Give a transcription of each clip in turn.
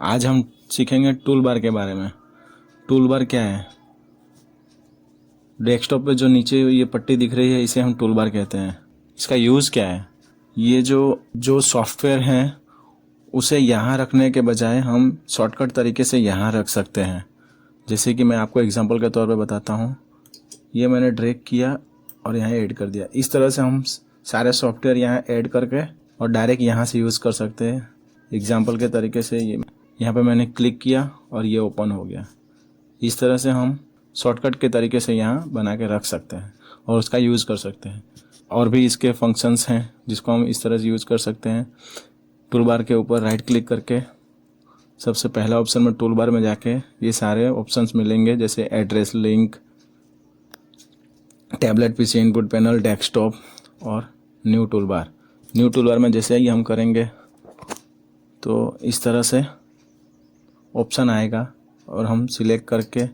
आज हम सीखेंगे टूल बार के बारे में। टूल बार क्या है? डेस्कटॉप पे जो नीचे ये पट्टी दिख रही है इसे हम टूल बार कहते हैं। इसका यूज़ क्या है? ये जो सॉफ्टवेयर है उसे यहाँ रखने के बजाय हम शॉर्टकट तरीके से यहाँ रख सकते हैं। जैसे कि मैं आपको एग्जांपल के तौर पे बताता हूँ। ये मैंने ड्रैग किया और यहाँ ऐड कर दिया। इस तरह से हम सारे सॉफ्टवेयर यहाँ ऐड करके और डायरेक्ट यहाँ से यूज़ कर सकते हैं। एग्जांपल के तरीके से ये यहाँ पे मैंने क्लिक किया और ये ओपन हो गया। इस तरह से हम शॉर्टकट के तरीके से यहाँ बना के रख सकते हैं और उसका यूज़ कर सकते हैं। और भी इसके फंक्शंस हैं जिसको हम इस तरह से यूज़ कर सकते हैं। टूल बार के ऊपर राइट क्लिक करके सबसे पहला ऑप्शन में टूल बार में जाके ये सारे ऑप्शंस मिलेंगे, जैसे address, link, tablet PC, input panel, desktop और new tool bar. New tool bar में जैसे ही हम करेंगे तो इस तरह से ऑप्शन आएगा और हम सिलेक्ट करके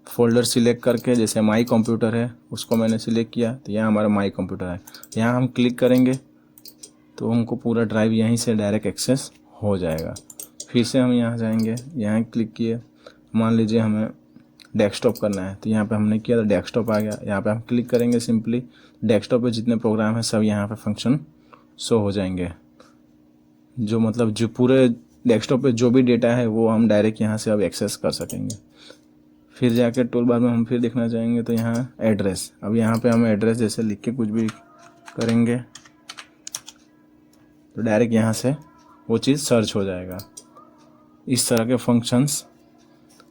फोल्डर सिलेक्ट करके, जैसे माई कंप्यूटर है उसको मैंने सिलेक्ट किया तो यहाँ हमारा माई कंप्यूटर है। यहाँ हम क्लिक करेंगे तो हमको पूरा ड्राइव यहीं से डायरेक्ट एक्सेस हो जाएगा। फिर से हम यहाँ जाएंगे, यहाँ क्लिक किए, मान लीजिए हमें डेस्कटॉप करना है तो यहाँ पे हमने किया तो डेस्कटॉप आ गया। यहाँ पे हम क्लिक करेंगे, सिंपली डेस्कटॉप पे जितने प्रोग्राम है सब यहाँ पे फंक्शन शो हो जाएंगे। जो मतलब जो पूरे डेस्कटॉप पे जो भी डेटा है वो हम डायरेक्ट यहाँ से अब एक्सेस कर सकेंगे। फिर जाके टूल बार में हम फिर देखना चाहेंगे तो यहाँ एड्रेस, अब यहाँ पे हम एड्रेस जैसे लिख के कुछ भी करेंगे तो डायरेक्ट यहाँ से वो चीज़ सर्च हो जाएगा। इस तरह के फंक्शंस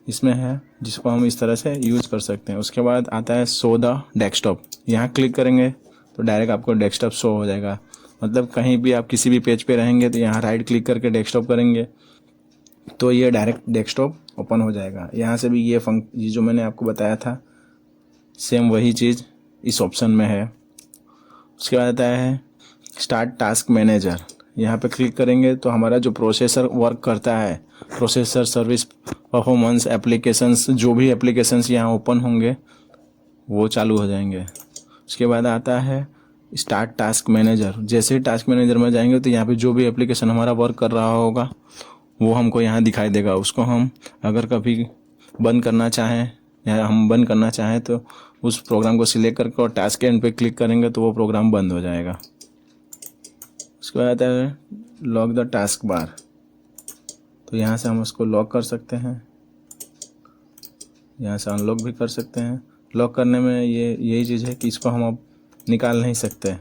इसमें है जिसको हम इस तरह से यूज़ कर सकते हैं। उसके बाद आता है शो द डेस्कटॉप। यहाँ क्लिक करेंगे तो डायरेक्ट आपको डेस्कटॉप शो हो जाएगा। मतलब कहीं भी आप किसी भी पेज पे रहेंगे तो यहाँ राइट क्लिक करके डेस्कटॉप करेंगे तो ये डायरेक्ट डेस्कटॉप ओपन हो जाएगा। यहाँ से भी ये जो मैंने आपको बताया था सेम वही चीज़ इस ऑप्शन में है। उसके बाद आता है स्टार्ट टास्क मैनेजर। यहाँ पे क्लिक करेंगे तो हमारा जो प्रोसेसर वर्क करता है, प्रोसेसर, सर्विस, परफॉर्मेंस, एप्लीकेशंस, जो भी एप्लीकेशंस यहाँ ओपन होंगे वो चालू हो जाएंगे। उसके बाद आता है स्टार्ट टास्क मैनेजर। जैसे ही टास्क मैनेजर में जाएंगे तो यहाँ पे जो भी एप्लीकेशन हमारा वर्क कर रहा होगा वो हमको यहाँ दिखाई देगा। उसको हम अगर कभी बंद करना चाहें या हम बंद करना चाहें तो उस प्रोग्राम को सिलेक्ट करके और टास्क के एंड पे क्लिक करेंगे तो वो प्रोग्राम बंद हो जाएगा। उसके बाद आता है लॉक द टास्क बार। तो यहाँ से हम उसको लॉक कर सकते हैं, यहाँ से अनलॉक भी कर सकते हैं। लॉक करने में यही चीज़ है कि इसको हम अब निकाल नहीं सकते।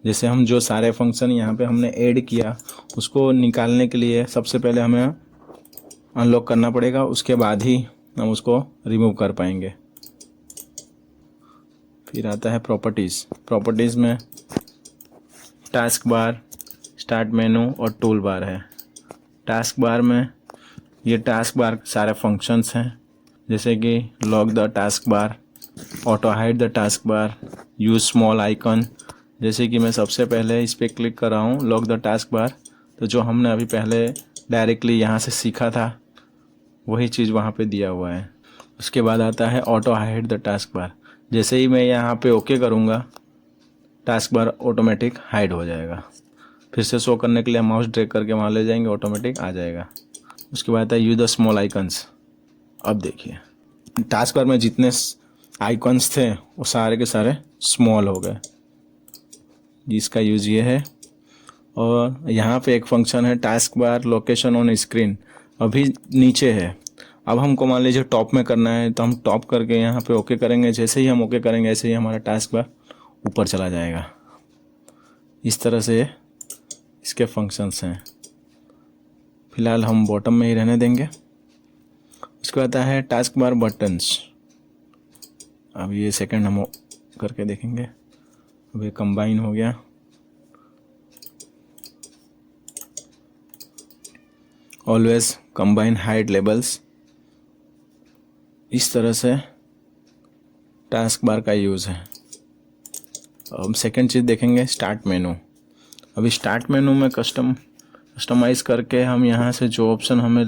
जैसे हम जो सारे फंक्शन यहाँ पे हमने ऐड किया उसको निकालने के लिए सबसे पहले हमें अनलॉक करना पड़ेगा, उसके बाद ही हम उसको रिमूव कर पाएंगे। फिर आता है प्रॉपर्टीज़। प्रॉपर्टीज़ में टास्क बार, स्टार्ट मेनू और टूल बार है। टास्क बार में ये टास्क बार सारे फंक्शंस हैं, जैसे कि lock the task bar, auto hide the task bar, use small icon. जैसे कि मैं सबसे पहले इस पर क्लिक कर रहा हूँ लॉक द टास्क बार, तो जो हमने अभी पहले डायरेक्टली यहाँ से सीखा था वही चीज़ वहाँ पे दिया हुआ है। उसके बाद आता है auto hide the task bar. जैसे ही मैं यहाँ पे ओके करूँगा टास्क बार ऑटोमेटिक हाइड हो जाएगा। फिर से शो करने के लिए माउस ड्रैग करके वहाँ ले जाएंगे, ऑटोमेटिक आ जाएगा। उसके बाद आता है यूज द स्मॉल आइकन्स। अब देखिए टास्क बार में जितने आइकन्स थे वो सारे के सारे स्मॉल हो गए, जिसका यूज़ ये है। और यहाँ पे एक फंक्शन है task bar location on screen, अभी नीचे है। अब हमको मान लीजिए टॉप में करना है तो हम टॉप करके यहाँ पे ओके करेंगे। जैसे ही हम ओके करेंगे ऐसे ही हमारा टास्क बार ऊपर चला जाएगा। इस तरह से इसके फंक्शंस हैं। फिलहाल हम बॉटम में ही रहने देंगे। उसके बाद आता है टास्क बार बटन्स। अब ये सेकंड हम करके देखेंगे। अब ये कंबाइन हो गया। Always combine hide labels. इस तरह से टास्क बार का यूज़ है। अब सेकंड चीज़ देखेंगे स्टार्ट मेनू। अभी स्टार्ट मेनू में कस्टमाइज़ करके हम यहाँ से जो ऑप्शन हमें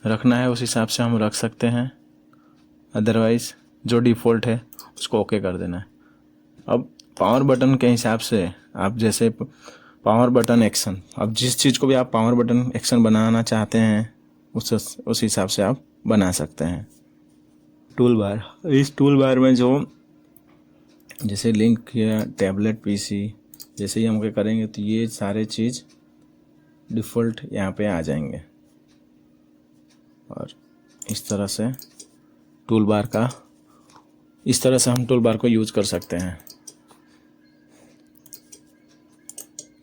रखना है उस हिसाब से हम रख सकते हैं। अदरवाइज़ जो डिफ़ॉल्ट है उसको ओके कर देना है। अब पावर बटन के हिसाब से आप जैसे पावर बटन एक्शन, अब जिस चीज़ को भी आप पावर बटन एक्शन बनाना चाहते हैं उस हिसाब से आप बना सकते हैं। टूल बार, इस टूल बार में जो जैसे लिंक किया टैबलेट पीसी, जैसे ही हम क्या करेंगे तो ये सारे चीज़ डिफ़ॉल्ट यहाँ पे आ जाएंगे। और इस तरह से टूल बार का, इस तरह से हम टूल बार को यूज़ कर सकते हैं।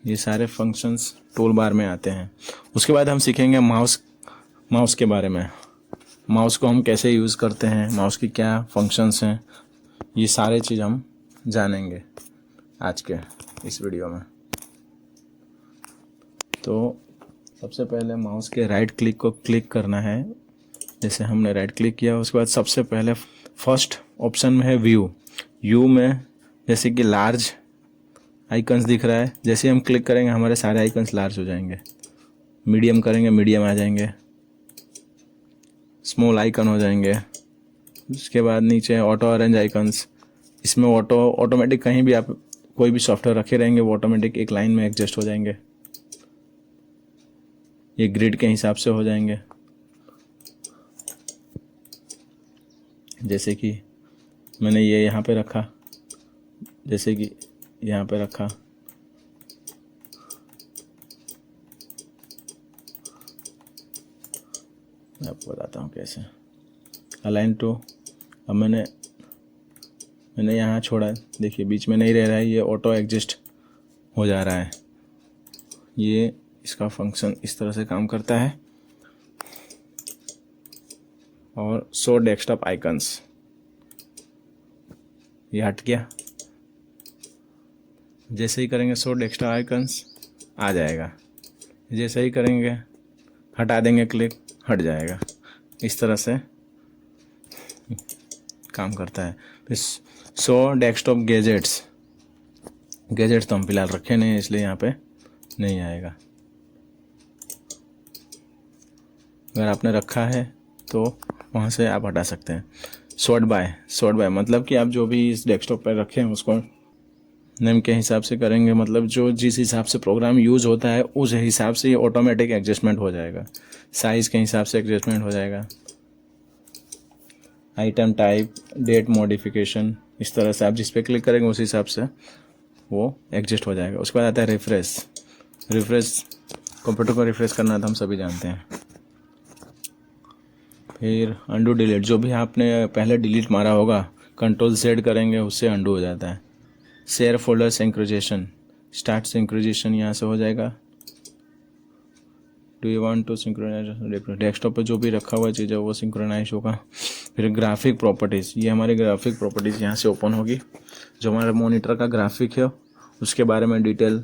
ये सारे फंक्शंस टूल बार में आते हैं। उसके बाद हम सीखेंगे माउस के बारे में। माउस को हम कैसे यूज़ करते हैं, माउस की क्या फंक्शंस हैं, ये सारे चीज़ हम जानेंगे आज के इस वीडियो में। तो सबसे पहले माउस के राइट क्लिक को क्लिक करना है। जैसे हमने राइट क्लिक किया, उसके बाद सबसे पहले फर्स्ट ऑप्शन में है व्यू। व्यू में जैसे कि लार्ज आइकन्स दिख रहा है, जैसे हम क्लिक करेंगे हमारे सारे आइकन्स लार्ज हो जाएंगे। मीडियम करेंगे, मीडियम आ जाएंगे। स्मॉल आइकन हो जाएंगे। उसके बाद नीचे ऑटो अरेंज आइकन्स, इसमें ऑटोमेटिक कहीं भी आप कोई भी सॉफ्टवेयर रखे रहेंगे वो ऑटोमेटिक एक लाइन में एडजस्ट हो जाएंगे। ये ग्रिड के हिसाब से हो जाएंगे। जैसे कि मैंने ये यहाँ पे रखा, जैसे कि यहाँ पे रखा, मैं आपको बताता हूँ कैसे। अलाइन टू, अब मैंने यहाँ छोड़ा, देखिए बीच में नहीं रह रहा है, ये ऑटो एडजस्ट हो जा रहा है। ये इसका फंक्शन इस तरह से काम करता है। और शो डेस्कटॉप आइकन्स, ये हट गया। जैसे ही करेंगे शो डेस्कटॉप आइकन्स आ जाएगा। जैसे ही करेंगे हटा देंगे क्लिक, हट जाएगा। इस तरह से काम करता है। फिर शो डेस्कटॉप गैजेट्स तो हम फिलहाल रखे नहीं हैं, इसलिए यहाँ पे नहीं आएगा। अगर आपने रखा है तो वहाँ से आप हटा सकते हैं। सॉर्ट बाय मतलब कि आप जो भी इस डेस्कटॉप पर रखे हैं उसको नेम के हिसाब से करेंगे, मतलब जो जिस हिसाब से प्रोग्राम यूज़ होता है उस हिसाब से ये ऑटोमेटिक एडजस्टमेंट हो जाएगा। साइज़ के हिसाब से एडजस्टमेंट हो जाएगा। आइटम टाइप, डेट मॉडिफिकेशन, इस तरह से आप जिस पे क्लिक करेंगे उस हिसाब से वो एडजस्ट हो जाएगा। उसके बाद आता है रिफ्रेश। कंप्यूटर को रिफ्रेश करना तो हम सभी जानते हैं। फिर अंडू डिलीट, जो भी आपने पहले डिलीट मारा होगा कंट्रोल Z करेंगे उससे अंडू हो जाता है। Share folder synchronization, start synchronization यहाँ से हो जाएगा। Do you want to synchronize, desktop पे जो भी रखा हुआ चीज़ है वो सिंक्रोनाइज होगा। फिर ग्राफिक प्रॉपर्टीज़, ये हमारी ग्राफिक प्रॉपर्टीज़ यहाँ से ओपन होगी। जो हमारा मॉनिटर का ग्राफिक है उसके बारे में डिटेल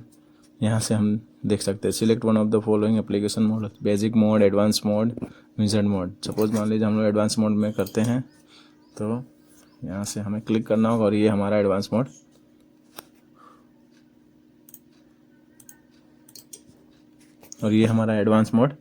यहाँ से हम देख सकते हैं। Select one of the following application mode, basic mode, advance mode, wizard mode. Suppose मान लीजिए हम लोग एडवांस मोड में करते हैं तो यहाँ से हमें क्लिक करना होगा और ये हमारा एडवांस मोड